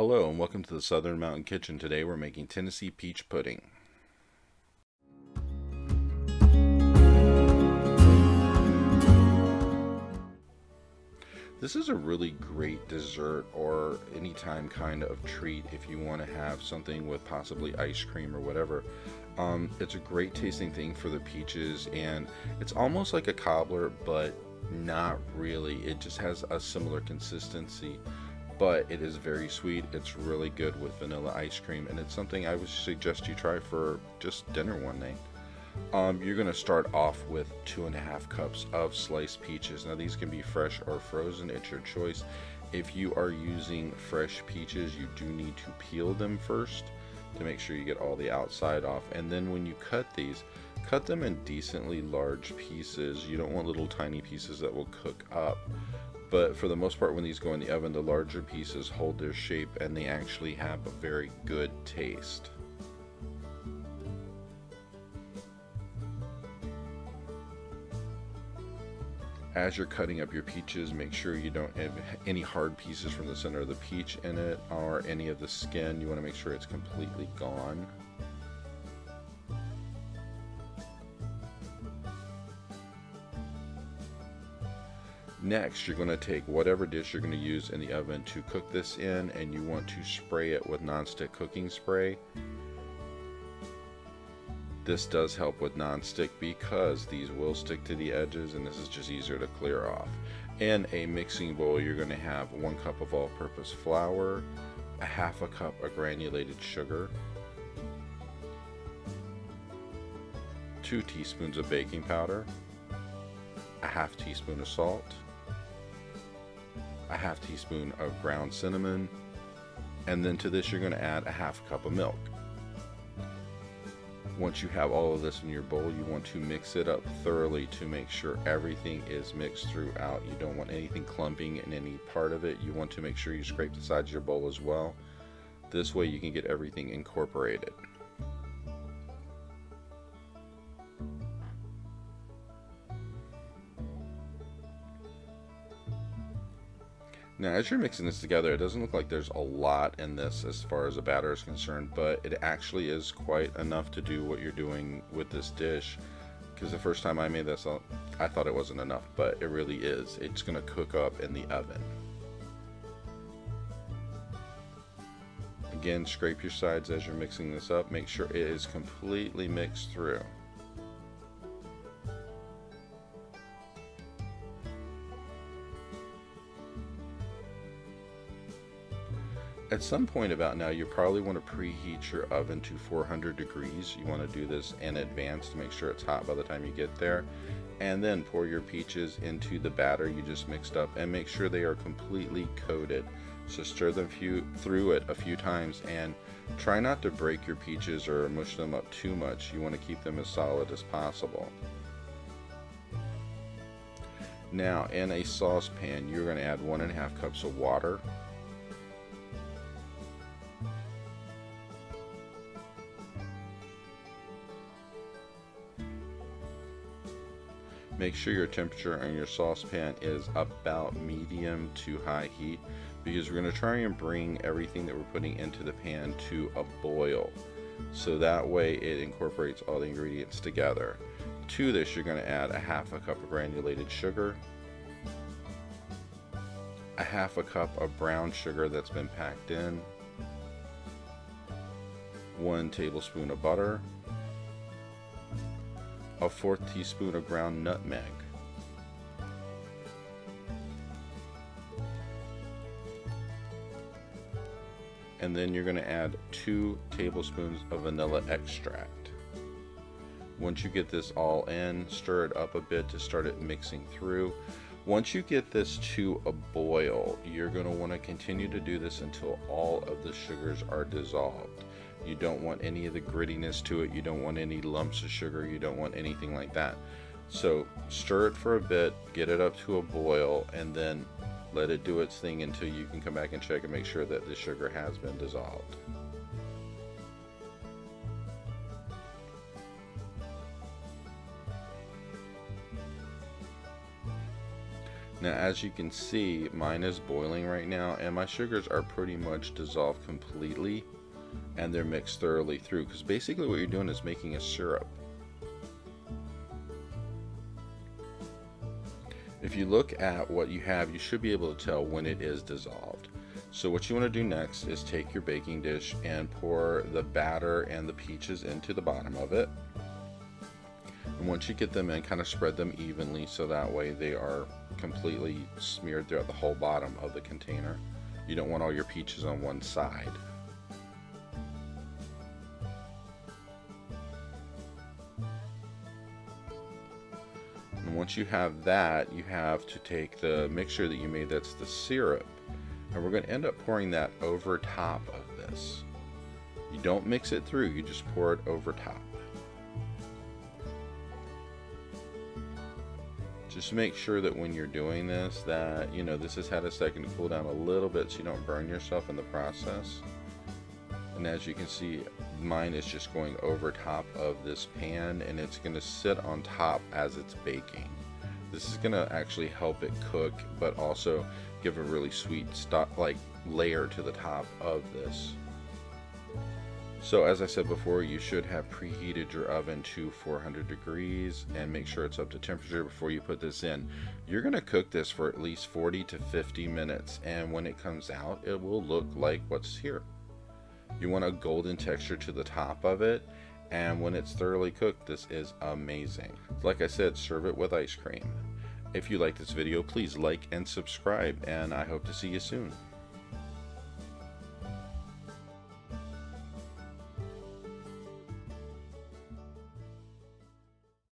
Hello and welcome to the Southern Mountain Kitchen. Today we're making Tennessee peach pudding. This is a really great dessert or anytime kind of treat if you want to have something with possibly ice cream or whatever. It's a great tasting thing for the peaches, and it's almost like a cobbler, but not really. It just has a similar consistency, but it is very sweet. It's really good with vanilla ice cream, and it's something I would suggest you try for just dinner one night. You're going to start off with 2.5 cups of sliced peaches. Now these can be fresh or frozen, it's your choice. If you are using fresh peaches, you do need to peel them first to make sure you get all the outside off, and then when you cut these, cut them in decently large pieces. You don't want little tiny pieces that will cook up. But for the most part, when these go in the oven, the larger pieces hold their shape and they actually have a very good taste. As you're cutting up your peaches, make sure you don't have any hard pieces from the center of the peach in it or any of the skin. You want to make sure it's completely gone. Next, you're going to take whatever dish you're going to use in the oven to cook this in, and you want to spray it with nonstick cooking spray. This does help with nonstick because these will stick to the edges, and this is just easier to clear off. In a mixing bowl, you're going to have 1 cup of all-purpose flour, a 1/2 cup of granulated sugar, 2 teaspoons of baking powder, a 1/2 teaspoon of salt, a 1/2 teaspoon of ground cinnamon, and then to this you're going to add a 1/2 cup of milk. Once you have all of this in your bowl, you want to mix it up thoroughly to make sure everything is mixed throughout. You don't want anything clumping in any part of it. You want to make sure you scrape the sides of your bowl as well. This way you can get everything incorporated. Now, as you're mixing this together, it doesn't look like there's a lot in this as far as the batter is concerned, but it actually is quite enough to do what you're doing with this dish. Because the first time I made this, I thought it wasn't enough, but it really is. It's going to cook up in the oven. Again, scrape your sides as you're mixing this up. Make sure it is completely mixed through. At some point about now, you probably want to preheat your oven to 400 degrees. You want to do this in advance to make sure it's hot by the time you get there. And then pour your peaches into the batter you just mixed up and make sure they are completely coated. So stir them through it a few times and try not to break your peaches or mush them up too much. You want to keep them as solid as possible. Now, in a saucepan, you're going to add 1.5 cups of water. Make sure your temperature on your saucepan is about medium to high heat, because we're going to try and bring everything that we're putting into the pan to a boil. So that way it incorporates all the ingredients together. To this, you're going to add a 1/2 cup of granulated sugar, a 1/2 cup of brown sugar that's been packed in, 1 tablespoon of butter, a 1/4 teaspoon of ground nutmeg, and then you're going to add 2 tablespoons of vanilla extract. Once you get this all in, stir it up a bit to start it mixing through. Once you get this to a boil, you're going to want to continue to do this until all of the sugars are dissolved. You don't want any of the grittiness to it. You don't want any lumps of sugar. You don't want anything like that. So stir it for a bit, get it up to a boil, and then let it do its thing until you can come back and check and make sure that the sugar has been dissolved. Now as you can see, mine is boiling right now, and my sugars are pretty much dissolved completely, and they're mixed thoroughly through, because basically what you're doing is making a syrup. If you look at what you have, you should be able to tell when it is dissolved. So what you want to do next is take your baking dish and pour the batter and the peaches into the bottom of it. And once you get them in, kind of spread them evenly so that way they are completely smeared throughout the whole bottom of the container. You don't want all your peaches on one side. And once you have that, you have to take the mixture that you made, that's the syrup, and we're going to end up pouring that over top of this. You don't mix it through, you just pour it over top. Just make sure that when you're doing this that, you know, this has had a second to cool down a little bit so you don't burn yourself in the process. And as you can see, mine is just going over top of this pan, and it's going to sit on top as it's baking. This is going to actually help it cook, but also give a really sweet layer to the top of this. So as I said before, you should have preheated your oven to 400 degrees and make sure it's up to temperature before you put this in. You're going to cook this for at least 40 to 50 minutes, and when it comes out, it will look like what's here. You want a golden texture to the top of it, and when it's thoroughly cooked, this is amazing. Like I said, serve it with ice cream. If you like this video, please like and subscribe, and I hope to see you soon.